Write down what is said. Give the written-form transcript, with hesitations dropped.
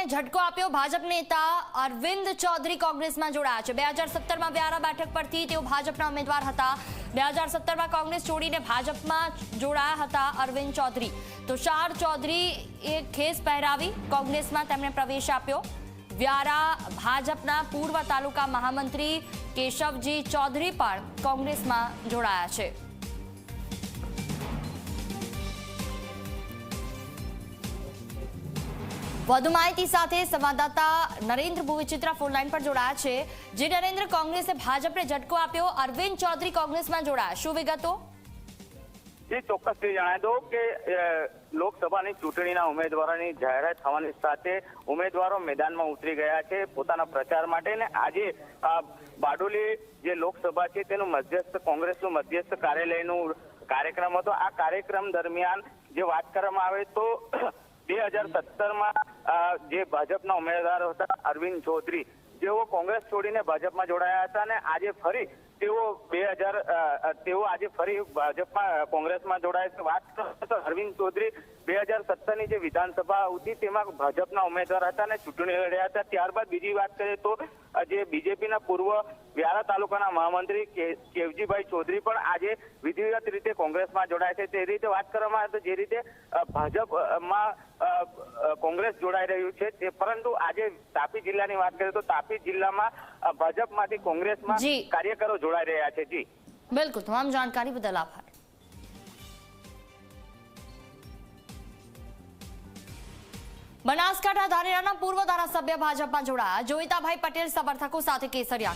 ને ઝટકો આપ્યો। ભાજપ નેતા અરવિંદ ચૌધરી કોંગ્રેસમાં જોડાયા છે। 2017માં વ્યારા બેઠક પરથી તેઓ ભાજપના ઉમેદવાર હતા। 2017માં કોંગ્રેસ છોડીને ભાજપમાં જોડાયા હતા અરવિંદ ચૌધરી। તો શાર ચૌધરીએ ખેસ પહેરાવી કોંગ્રેસમાં તેમણે પ્રવેશ આપ્યો। વ્યારા ભાજપના પૂર્વ તાલુકા મહામંત્રી કેશવજી ચૌધરી પણ કોંગ્રેસમાં જોડાયા છે। વધુ માહિતી સાથે સંવાદદાતા નરેન્દ્ર ભુવિચિત્રા ફોન લાઈન પર જોડાયા છે। જે નરેન્દ્ર, કોંગ્રેસે ભાજપને ઝટકો આપ્યો, અરવિંદ ચૌધરી કોંગ્રેસમાં જોડાયા, શું વિગતો? જે ચોક્કસથી જણાવી દો કે લોકસભાની ચૂંટણીના ઉમેદવારોની જાહેરાત થવાની સાથે ઉમેદવારો મેદાનમાં ઉતરી ગયા છે પોતાના પ્રચાર માટે। ને આજે બારડોલી જે લોકસભા છે તેનું મધ્યસ્થ કોંગ્રેસનું મધ્યસ્થ કાર્યાલયનું કાર્યક્રમ હતો। આ કાર્યક્રમ દરમિયાન જે વાત કરવામાં આવે તો 2017માં જે ભાજપના ઉમેદવાર હતા અરવિંદ ચૌધરી, જેઓ કોંગ્રેસ છોડીને ભાજપમાં જોડાયા હતા અને આજે ફરી તેઓ આજે ફરી ભાજપમાં કોંગ્રેસમાં જોડાયા છે। વાત કરો તો અરવિંદ ચૌધરી 2017ની જે વિધાનસભા હતી તેમાં ભાજપના ઉમેદવાર હતા અને ચૂંટણી લડ્યા હતા। ત્યારબાદ બીજી વાત કરીએ તો જે બીજેપીના પૂર્વ વ્યારા તાલુકાના મહામંત્રી કેવજીભાઈ ચૌધરી પણ આજે વિધિવત રીતે કોંગ્રેસમાં જોડાય છે। તે રીતે વાત કરવામાં આવે તો જે રીતે ભાજપમાં કોંગ્રેસ જોડાઈ રહ્યું છે તે, પરંતુ આજે તાપી જિલ્લાની વાત કરીએ તો તાપી જિલ્લામાં ભાજપમાંથી કોંગ્રેસમાં કાર્યકરો જોડાઈ રહ્યા છે। જી બિલકુલ, તમામ જાણકારી બદલ આભાર। બનાસકાંઠા ધાનેરાના પૂર્વ ધારાસભ્ય ભાજપમાં જોડાયા। જોઈતાભાઈ પટેલ સમર્થકો સાથે કેસરિયા